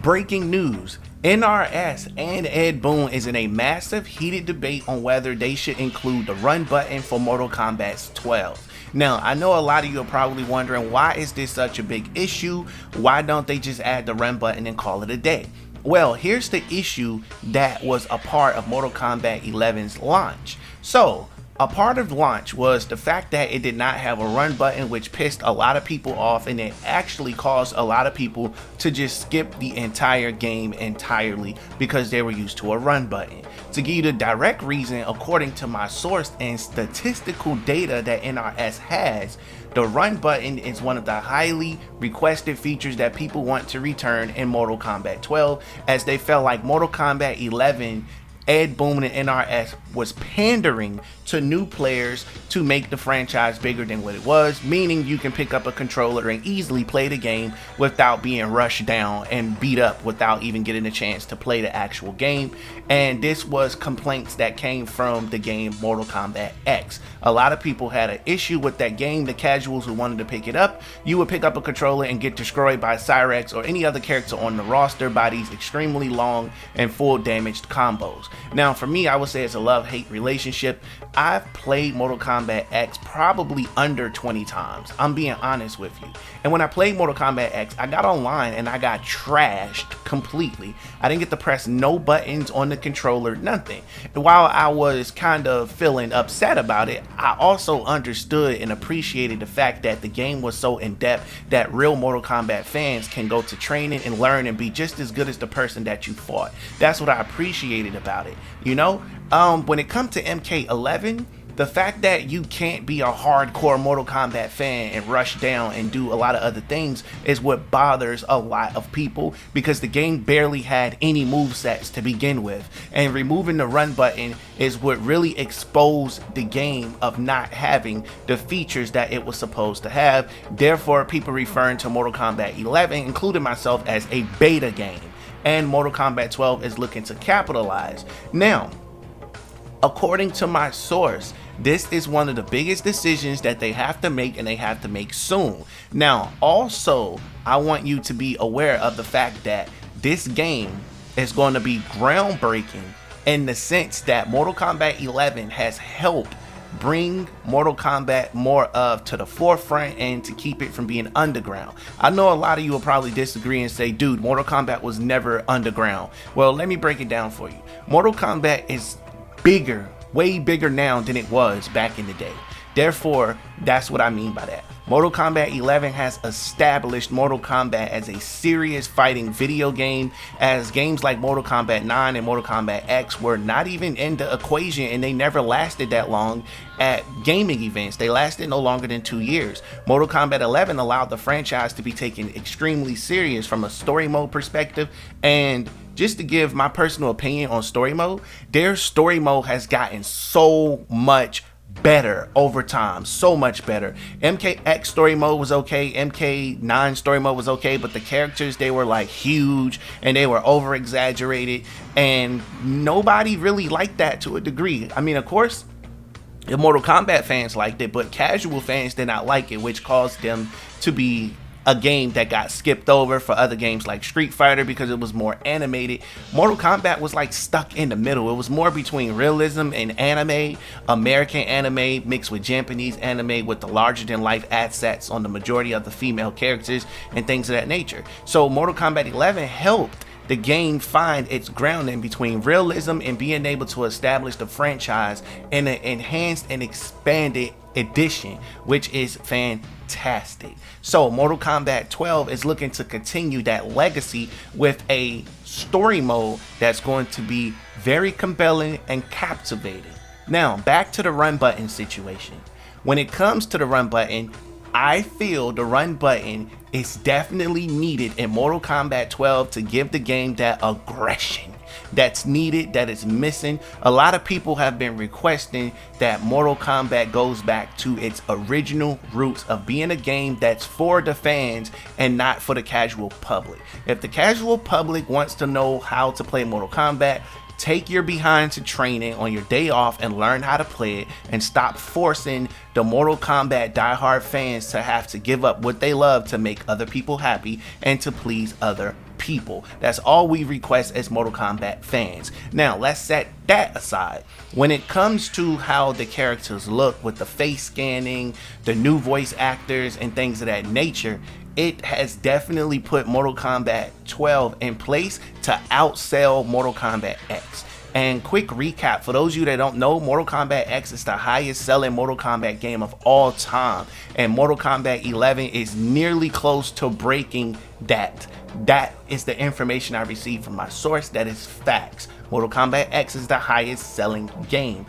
Breaking news. NRS and Ed Boon is in a massive heated debate on whether they should include the run button for Mortal Kombat 12. Now, I know a lot of you are probably wondering, why is this such a big issue? Why don't they just add the run button and call it a day? Well, here's the issue that was a part of Mortal Kombat 11's launch. So, a part of launch was the fact that it did not have a run button, which pissed a lot of people off, and it actually caused a lot of people to just skip the entire game entirely because they were used to a run button. To give you the direct reason, according to my source and statistical data that NRS has, the run button is one of the highly requested features that people want to return in Mortal Kombat 12, as they felt like Mortal Kombat 11, Ed Boon and NRS was pandering to new players to make the franchise bigger than what it was, meaning you can pick up a controller and easily play the game without being rushed down and beat up without even getting a chance to play the actual game. And this was complaints that came from the game Mortal Kombat X. A lot of people had an issue with that game. The casuals who wanted to pick it up, you would pick up a controller and get destroyed by Cyrex or any other character on the roster by these extremely long and full damaged combos. Now, for me, I would say it's a love-hate relationship. I've played Mortal Kombat X probably under 20 times. I'm being honest with you. And when I played Mortal Kombat X, I got online and I got trashed completely. I didn't get to press no buttons on the controller, nothing. And while I was kind of feeling upset about it, I also understood and appreciated the fact that the game was so in-depth that real Mortal Kombat fans can go to training and learn and be just as good as the person that you fought. That's what I appreciated about it. You know, when it comes to MK11, the fact that you can't be a hardcore Mortal Kombat fan and rush down and do a lot of other things is what bothers a lot of people, because the game barely had any movesets to begin with, and removing the run button is what really exposed the game of not having the features that it was supposed to have. Therefore, people referring to Mortal Kombat 11, including myself, as a beta game, and Mortal Kombat 12 is looking to capitalize. Now, according to my source, this is one of the biggest decisions that they have to make, and they have to make soon. Now, also, I want you to be aware of the fact that this game is going to be groundbreaking in the sense that Mortal Kombat 11 has helped bring Mortal Kombat more of to the forefront and to keep it from being underground. I know a lot of you will probably disagree and say, dude, Mortal Kombat was never underground. Well, let me break it down for you. Mortal Kombat is bigger, way bigger now than it was back in the day. Therefore, that's what I mean by that. Mortal Kombat 11 has established Mortal Kombat as a serious fighting video game, as games like Mortal Kombat 9 and Mortal Kombat X were not even in the equation, and they never lasted that long at gaming events. They lasted no longer than 2 years. Mortal Kombat 11 allowed the franchise to be taken extremely serious from a story mode perspective. And just to give my personal opinion on story mode, their story mode has gotten so much better over time, so much better. MKX story mode was okay, MK9 story mode was okay, but the characters, they were like huge and they were over exaggerated, and nobody really liked that to a degree. I mean, of course, the Mortal Kombat fans liked it, but casual fans did not like it, which caused them to be a game that got skipped over for other games like Street Fighter because it was more animated. Mortal Kombat was like stuck in the middle. It was more between realism and anime, American anime mixed with Japanese anime with the larger than life assets on the majority of the female characters and things of that nature. So Mortal Kombat 11 helped the game find its grounding between realism and being able to establish the franchise in an enhanced and expanded edition, which is fantastic. So Mortal Kombat 12 is looking to continue that legacy with a story mode that's going to be very compelling and captivating. Now, back to the run button situation. When it comes to the run button, I feel the run button is definitely needed in Mortal Kombat 12 to give the game that aggression that's needed, that is missing. A lot of people have been requesting that Mortal Kombat goes back to its original roots of being a game that's for the fans and not for the casual public. If the casual public wants to know how to play Mortal Kombat, take your behind to training on your day off and learn how to play it, and stop forcing the Mortal Kombat diehard fans to have to give up what they love to make other people happy and to please other people. people. That's all we request as Mortal Kombat fans. Now, let's set that aside. When it comes to how the characters look with the face scanning, the new voice actors, and things of that nature, it has definitely put Mortal Kombat 12 in place to outsell Mortal Kombat X. And quick recap, for those of you that don't know, Mortal Kombat X is the highest selling Mortal Kombat game of all time. And Mortal Kombat 11 is nearly close to breaking that. That is the information I received from my source. That is facts. Mortal Kombat X is the highest selling game.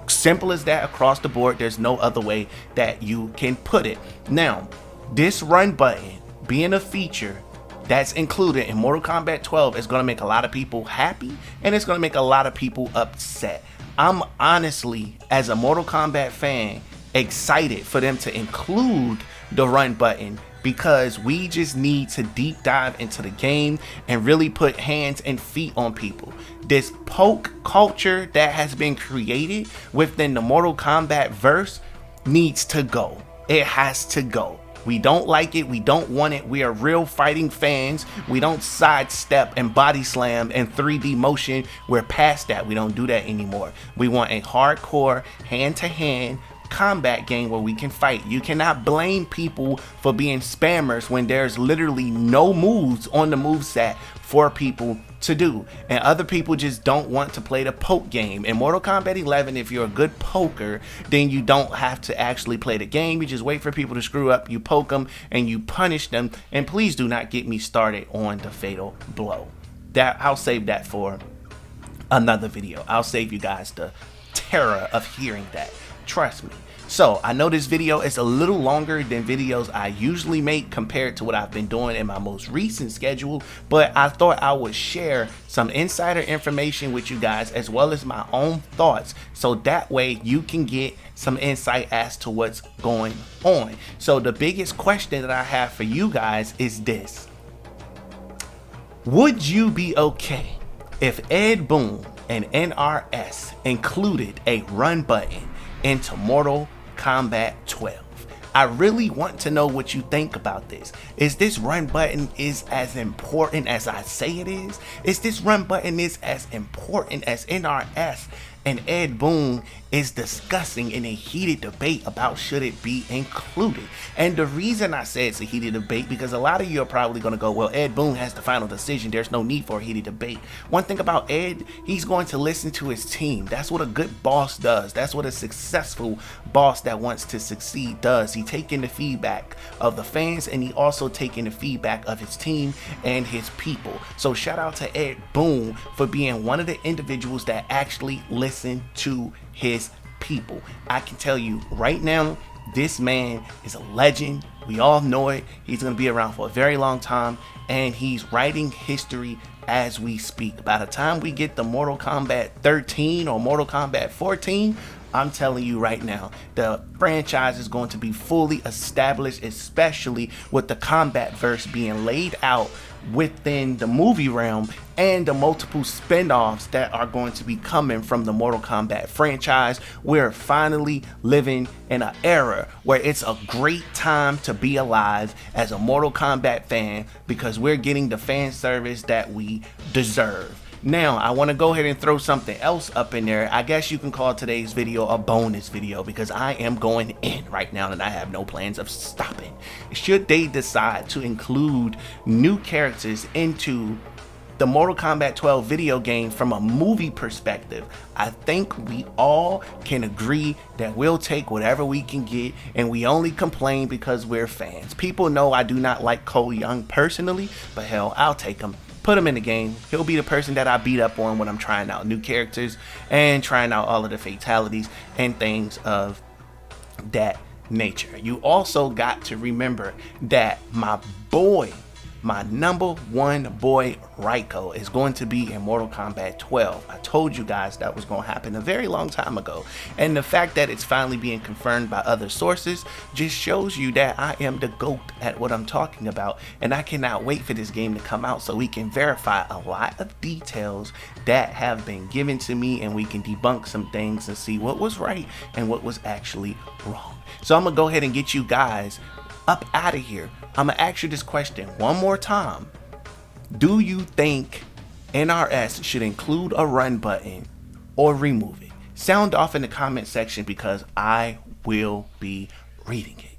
Simple as that across the board. There's no other way that you can put it. Now, this run button being a feature that's included in Mortal Kombat 12 is going to make a lot of people happy, and it's going to make a lot of people upset. I'm honestly, as a Mortal Kombat fan, excited for them to include the run button, because we just need to deep dive into the game and really put hands and feet on people. This poke culture that has been created within the Mortal Kombat verse needs to go. It has to go. We don't like it. We don't want it. We are real fighting fans. We don't sidestep and body slam and 3D motion. We're past that. We don't do that anymore. We want a hardcore hand-to-hand combat game where we can fight. You cannot blame people for being spammers when there's literally no moves on the moveset for people to do, and other people just don't want to play the poke game. In Mortal Kombat 11, if you're a good poker, then you don't have to actually play the game. You just wait for people to screw up, you poke them, and you punish them. And please do not get me started on the fatal blow. That I'll save that for another video. I'll save you guys the terror of hearing that. Trust me. So I know this video is a little longer than videos I usually make compared to what I've been doing in my most recent schedule, but I thought I would share some insider information with you guys as well as my own thoughts, so that way you can get some insight as to what's going on. So the biggest question that I have for you guys is this: would you be okay if Ed Boon and NRS included a run button into Mortal Kombat 12? I really want to know what you think about this. Is this run button is as important as I say it is? Is this run button is as important as NRS and Ed Boon is discussing in a heated debate about should it be included? And the reason I say it's a heated debate, because a lot of you are probably going to go, well, Ed Boon has the final decision. There's no need for a heated debate. One thing about Ed, he's going to listen to his team. That's what a good boss does. That's what a successful boss that wants to succeed does. He taking the feedback of the fans, and he also taking the feedback of his team and his people. So shout out to Ed Boon for being one of the individuals that actually listen to his people. I can tell you right now, this man is a legend. We all know it. He's going to be around for a very long time, and he's writing history as we speak. By the time we get to Mortal Kombat 13 or Mortal Kombat 14, I'm telling you right now, the franchise is going to be fully established, especially with the combat verse being laid out within the movie realm and the multiple spin-offs that are going to be coming from the Mortal Kombat franchise. We're finally living in an era where it's a great time to be alive as a Mortal Kombat fan, because we're getting the fan service that we deserve. Now, I want to go ahead and throw something else up in there. I guess you can call today's video a bonus video, because I am going in right now and I have no plans of stopping. Should they decide to include new characters into the Mortal Kombat 12 video game from a movie perspective, I think we all can agree that we'll take whatever we can get, and we only complain because we're fans. People know I do not like Cole Young personally, but hell, I'll take him. Put him in the game. He'll be the person that I beat up on when I'm trying out new characters and trying out all of the fatalities and things of that nature. You also got to remember that my boy, my number one boy Reiko, is going to be in Mortal Kombat 12. I told you guys that was going to happen a very long time ago, and the fact that it's finally being confirmed by other sources just shows you that I am the GOAT at what I'm talking about, and I cannot wait for this game to come out so we can verify a lot of details that have been given to me, and we can debunk some things and see what was right and what was actually wrong. So I'm gonna go ahead and get you guys up out of here. I'm gonna ask you this question one more time. Do you think NRS should include a run button or remove it? Sound off in the comment section because I will be reading it.